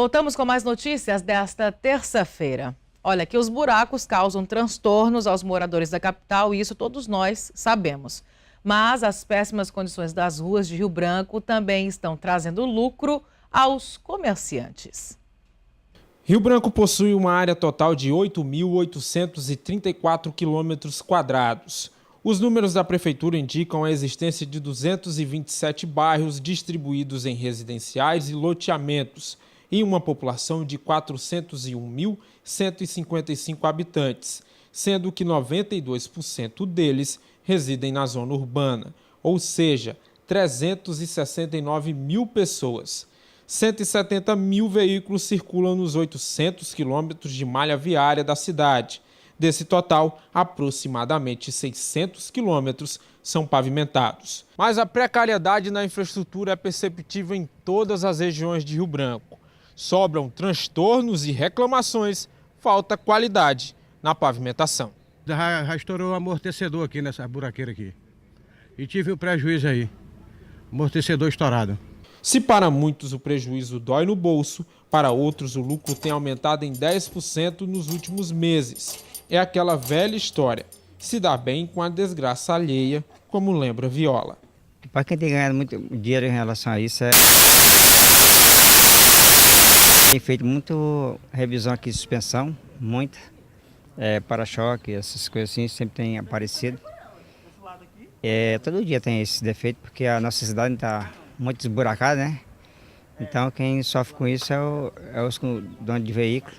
Voltamos com mais notícias desta terça-feira. Olha, que os buracos causam transtornos aos moradores da capital e isso todos nós sabemos. Mas as péssimas condições das ruas de Rio Branco também estão trazendo lucro aos comerciantes. Rio Branco possui uma área total de 8.834 km². Os números da prefeitura indicam a existência de 227 bairros distribuídos em residenciais e loteamentos e uma população de 401.155 habitantes, sendo que 92% deles residem na zona urbana, ou seja, 369 mil pessoas. 170 mil veículos circulam nos 800 quilômetros de malha viária da cidade. Desse total, aproximadamente 600 quilômetros são pavimentados. Mas a precariedade na infraestrutura é perceptível em todas as regiões de Rio Branco. Sobram transtornos e reclamações, falta qualidade na pavimentação. Já estourou o amortecedor aqui nessa buraqueira aqui. E tive um prejuízo aí, amortecedor estourado. Se para muitos o prejuízo dói no bolso, para outros o lucro tem aumentado em 10% nos últimos meses. É aquela velha história, se dá bem com a desgraça alheia, como lembra Viola. Para quem tem ganhado muito dinheiro em relação a isso, tem feito muito revisão aqui de suspensão, muita, para-choque, essas coisas assim, sempre tem aparecido. Todo dia tem esse defeito, porque a nossa cidade está muito esburacada, né? Então quem sofre com isso é os donos de veículo,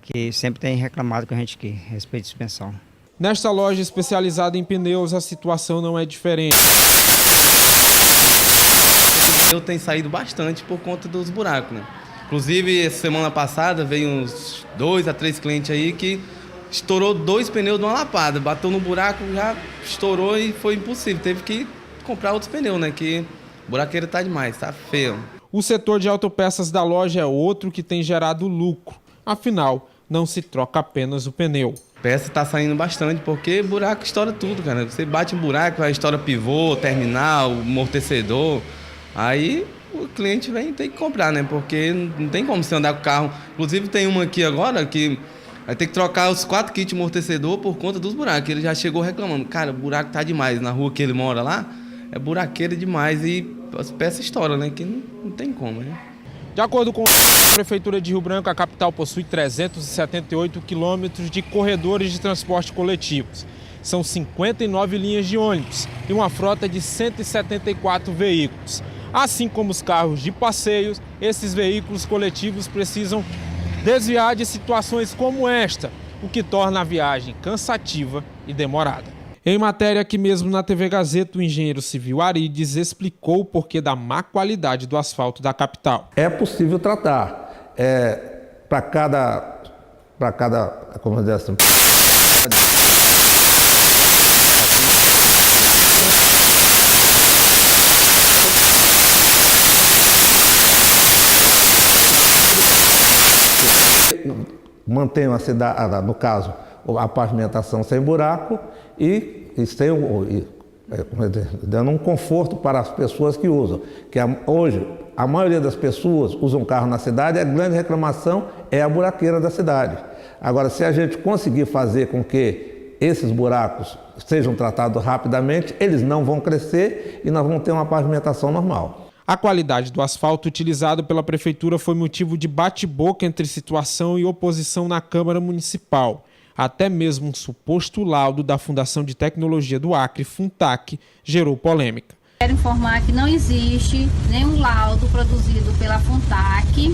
que sempre tem reclamado com a gente aqui, a respeito de suspensão. Nesta loja especializada em pneus, a situação não é diferente. Eu tenho saído bastante por conta dos buracos, né? Inclusive, semana passada veio uns 2 a 3 clientes aí que estourou 2 pneus de uma lapada, bateu no buraco, já estourou e foi impossível. Teve que comprar outros pneus, né? Que o buraqueiro tá demais, tá feio. O setor de autopeças da loja é outro que tem gerado lucro. Afinal, não se troca apenas o pneu. Peça está saindo bastante, porque buraco estoura tudo, cara. Você bate em buraco, aí estoura pivô, terminal, amortecedor. Aí o cliente tem que comprar, né? Porque não tem como você andar com o carro. Inclusive tem uma aqui agora que vai ter que trocar os 4 kits de amortecedor por conta dos buracos. Ele já chegou reclamando. Cara, o buraco tá demais. Na rua que ele mora lá, é buraqueira demais e as peças estouram, né? Que não tem como, né? De acordo com a Prefeitura de Rio Branco, a capital possui 378 quilômetros de corredores de transporte coletivos. São 59 linhas de ônibus e uma frota de 174 veículos. Assim como os carros de passeios, esses veículos coletivos precisam desviar de situações como esta, o que torna a viagem cansativa e demorada. Em matéria aqui mesmo na TV Gazeta, o engenheiro civil Arides explicou o porquê da má qualidade do asfalto da capital. É possível tratar. Para cada, como dizer assim, mantenham a cidade, no caso, a pavimentação sem buraco e dando um conforto para as pessoas que usam. Hoje, a maioria das pessoas usam carro na cidade, a grande reclamação é a buraqueira da cidade. Agora, se a gente conseguir fazer com que esses buracos sejam tratados rapidamente, eles não vão crescer e nós vamos ter uma pavimentação normal. A qualidade do asfalto utilizado pela Prefeitura foi motivo de bate-boca entre situação e oposição na Câmara Municipal. Até mesmo um suposto laudo da Fundação de Tecnologia do Acre, FUNTAC, gerou polêmica. Quero informar que não existe nenhum laudo produzido pela FUNTAC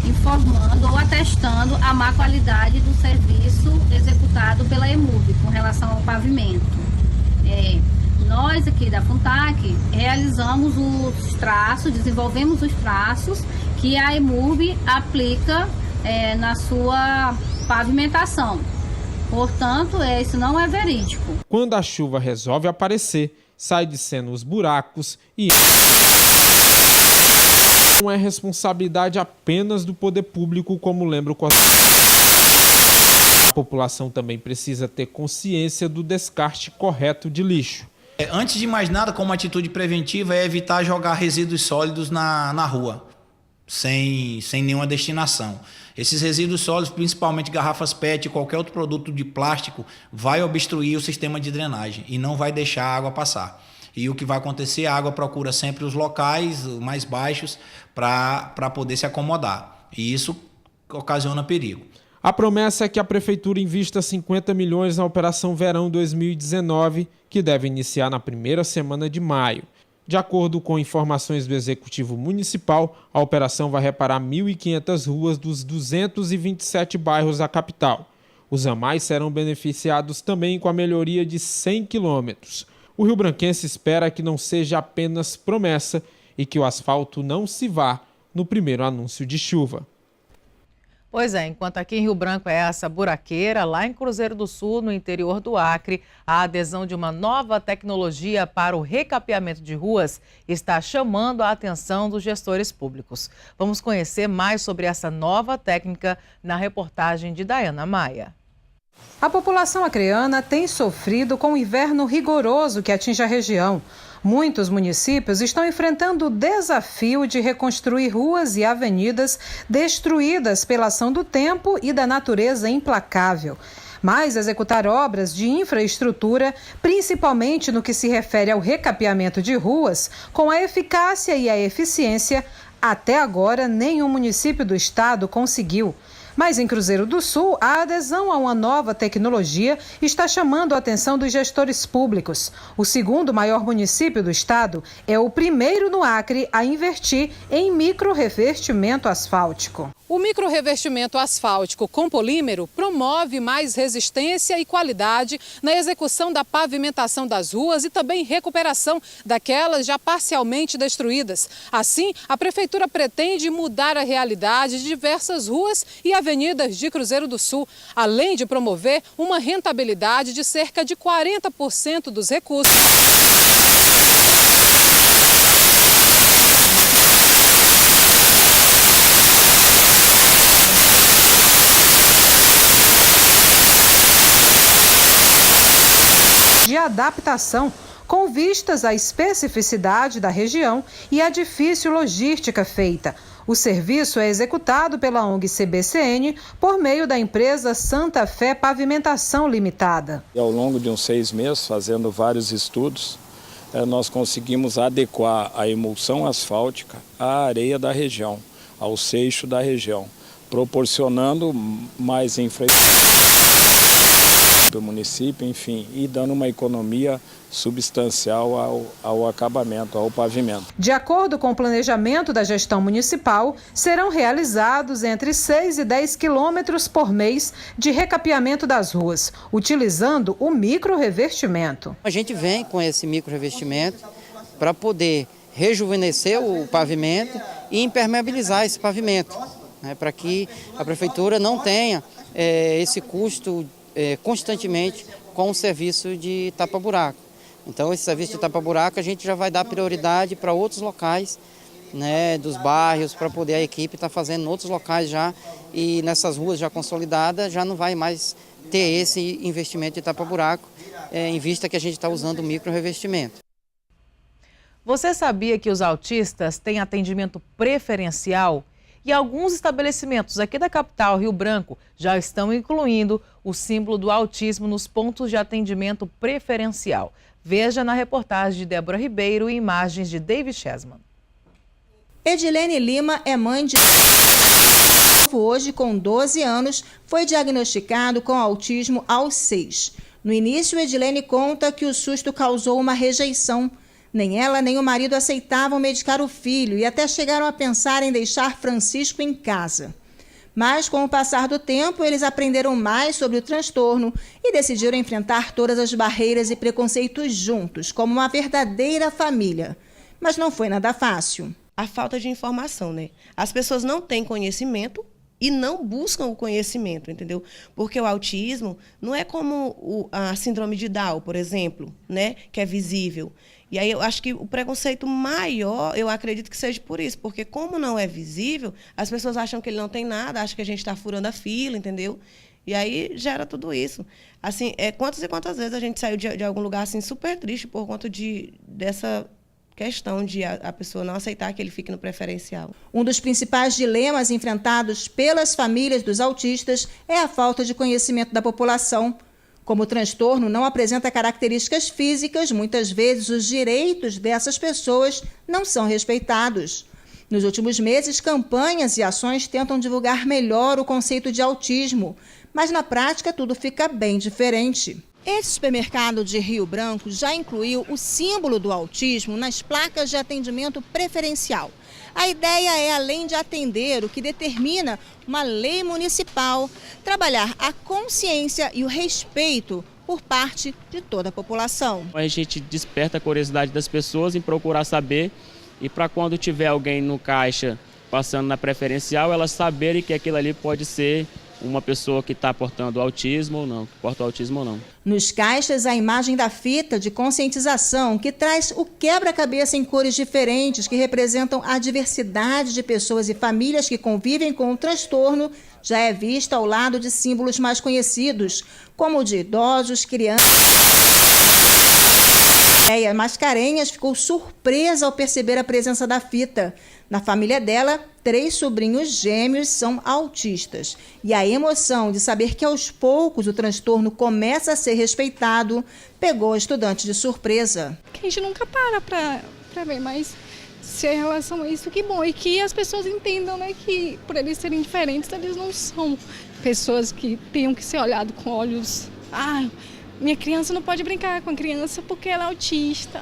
informando ou atestando a má qualidade do serviço executado pela EMURB com relação ao pavimento. Nós aqui da FUNTAC realizamos os traços, desenvolvemos os traços que a EMURB aplica na sua pavimentação. Portanto, isso não é verídico. Quando a chuva resolve aparecer, sai de cena os buracos e não é responsabilidade apenas do poder público, como lembra o Código. A população também precisa ter consciência do descarte correto de lixo. Antes de mais nada, como atitude preventiva, é evitar jogar resíduos sólidos na rua. sem nenhuma destinação. Esses resíduos sólidos, principalmente garrafas PET e qualquer outro produto de plástico, vai obstruir o sistema de drenagem e não vai deixar a água passar. E o que vai acontecer, a água procura sempre os locais mais baixos para poder se acomodar. E isso ocasiona perigo. A promessa é que a Prefeitura invista 50 milhões na Operação Verão 2019, que deve iniciar na primeira semana de maio. De acordo com informações do Executivo Municipal, a operação vai reparar 1.500 ruas dos 227 bairros da capital. Os ramais serão beneficiados também com a melhoria de 100 quilômetros. O rio-branquense espera que não seja apenas promessa e que o asfalto não se vá no primeiro anúncio de chuva. Pois é, enquanto aqui em Rio Branco é essa buraqueira, lá em Cruzeiro do Sul, no interior do Acre, a adesão de uma nova tecnologia para o recapeamento de ruas está chamando a atenção dos gestores públicos. Vamos conhecer mais sobre essa nova técnica na reportagem de Dayana Maia. A população acreana tem sofrido com o inverno rigoroso que atinge a região. Muitos municípios estão enfrentando o desafio de reconstruir ruas e avenidas destruídas pela ação do tempo e da natureza implacável. Mas executar obras de infraestrutura, principalmente no que se refere ao recapeamento de ruas, com a eficácia e a eficiência, até agora nenhum município do estado conseguiu. Mas em Cruzeiro do Sul, a adesão a uma nova tecnologia está chamando a atenção dos gestores públicos. O segundo maior município do estado é o primeiro no Acre a investir em micro-revestimento asfáltico. O micro-revestimento asfáltico com polímero promove mais resistência e qualidade na execução da pavimentação das ruas e também recuperação daquelas já parcialmente destruídas. Assim, a Prefeitura pretende mudar a realidade de diversas ruas e avenidas de Cruzeiro do Sul, além de promover uma rentabilidade de cerca de 40% dos recursos. De adaptação, com vistas à especificidade da região e à difícil logística feita. O serviço é executado pela ONG CBCN por meio da empresa Santa Fé Pavimentação Limitada. Ao longo de uns 6 meses, fazendo vários estudos, nós conseguimos adequar a emulsão asfáltica à areia da região, ao seixo da região, proporcionando mais infraestrutura para o município, enfim, e dando uma economia substancial ao acabamento, ao pavimento. De acordo com o planejamento da gestão municipal, serão realizados entre 6 e 10 quilômetros por mês de recapeamento das ruas, utilizando o micro-revestimento. A gente vem com esse micro-revestimento para poder rejuvenescer o pavimento e impermeabilizar esse pavimento, né, para que a prefeitura não tenha esse custo constantemente com o serviço de tapa-buraco. Então, esse serviço de tapa-buraco a gente já vai dar prioridade para outros locais, né, dos bairros, para poder a equipe estar fazendo em outros locais já, e nessas ruas já consolidadas já não vai mais ter esse investimento de tapa-buraco, em vista que a gente está usando o micro-revestimento. Você sabia que os autistas têm atendimento preferencial? E alguns estabelecimentos aqui da capital, Rio Branco, já estão incluindo o símbolo do autismo nos pontos de atendimento preferencial. Veja na reportagem de Débora Ribeiro e imagens de David Chesman. Edilene Lima é mãe de... Hoje, com 12 anos, foi diagnosticado com autismo aos 6. No início, Edilene conta que o susto causou uma rejeição. Nem ela nem o marido aceitavam medicar o filho e até chegaram a pensar em deixar Francisco em casa. Mas, com o passar do tempo, eles aprenderam mais sobre o transtorno e decidiram enfrentar todas as barreiras e preconceitos juntos, como uma verdadeira família. Mas não foi nada fácil. A falta de informação, né? As pessoas não têm conhecimento e não buscam o conhecimento, entendeu? Porque o autismo não é como a síndrome de Down, por exemplo, né? Que é visível. E aí eu acho que o preconceito maior, eu acredito que seja por isso, porque como não é visível, as pessoas acham que ele não tem nada, acham que a gente está furando a fila, entendeu? E aí gera tudo isso. Assim, quantas e quantas vezes a gente saiu de algum lugar assim super triste por conta dessa questão de a pessoa não aceitar que ele fique no preferencial. Um dos principais dilemas enfrentados pelas famílias dos autistas é a falta de conhecimento da população. Como o transtorno não apresenta características físicas, muitas vezes os direitos dessas pessoas não são respeitados. Nos últimos meses, campanhas e ações tentam divulgar melhor o conceito de autismo, mas na prática tudo fica bem diferente. Esse supermercado de Rio Branco já incluiu o símbolo do autismo nas placas de atendimento preferencial. A ideia é, além de atender o que determina uma lei municipal, trabalhar a consciência e o respeito por parte de toda a população. A gente desperta a curiosidade das pessoas em procurar saber, e para quando tiver alguém no caixa passando na preferencial, elas saberem que aquilo ali pode ser uma pessoa que está portando autismo ou não, que porta autismo ou não. Nos caixas, a imagem da fita de conscientização, que traz o quebra-cabeça em cores diferentes, que representam a diversidade de pessoas e famílias que convivem com o transtorno, já é vista ao lado de símbolos mais conhecidos, como o de idosos, crianças. A Mascarenhas ficou surpresa ao perceber a presença da fita. Na família dela, 3 sobrinhos gêmeos são autistas. E a emoção de saber que aos poucos o transtorno começa a ser respeitado pegou a estudante de surpresa. A gente nunca para ver, mas se é em relação a isso, que bom. E que as pessoas entendam, né, que por eles serem diferentes, eles não são pessoas que tenham que ser olhadas com olhos... minha criança não pode brincar com a criança porque ela é autista.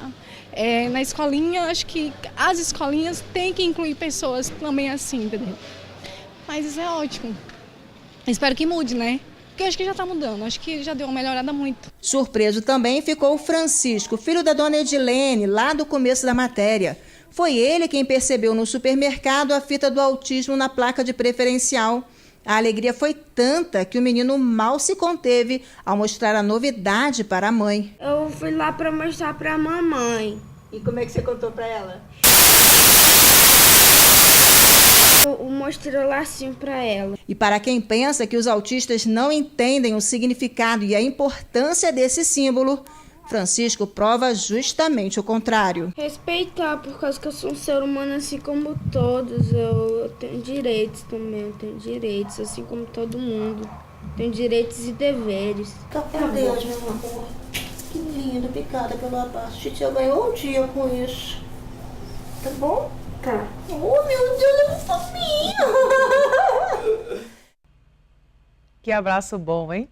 Na escolinha, acho que as escolinhas têm que incluir pessoas também assim, entendeu? Mas isso é ótimo. Espero que mude, né? Porque eu acho que já está mudando, acho que já deu uma melhorada muito. Surpreso também ficou o Francisco, filho da dona Edilene, lá do começo da matéria. Foi ele quem percebeu no supermercado a fita do autismo na placa de preferencial. A alegria foi tanta que o menino mal se conteve ao mostrar a novidade para a mãe. Eu fui lá para mostrar para a mamãe. E como é que você contou para ela? Eu mostrei o lacinho para ela. E para quem pensa que os autistas não entendem o significado e a importância desse símbolo, Francisco prova justamente o contrário. Respeitar, por causa que eu sou um ser humano assim como todos. Eu tenho direitos também, eu tenho direitos, assim como todo mundo. Tenho direitos e deveres. Tá com Deus, meu amor. Que lindo, picada pelo abraço. Titia ganhou um dia com isso. Tá bom? Tá. Oh, meu Deus, é muito fofinho. Que abraço bom, hein?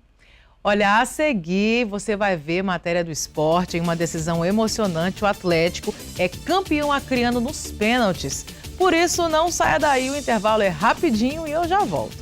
Olha, a seguir você vai ver matéria do esporte em uma decisão emocionante. O Atlético é campeão acreano nos pênaltis. Por isso, não saia daí, o intervalo é rapidinho e eu já volto.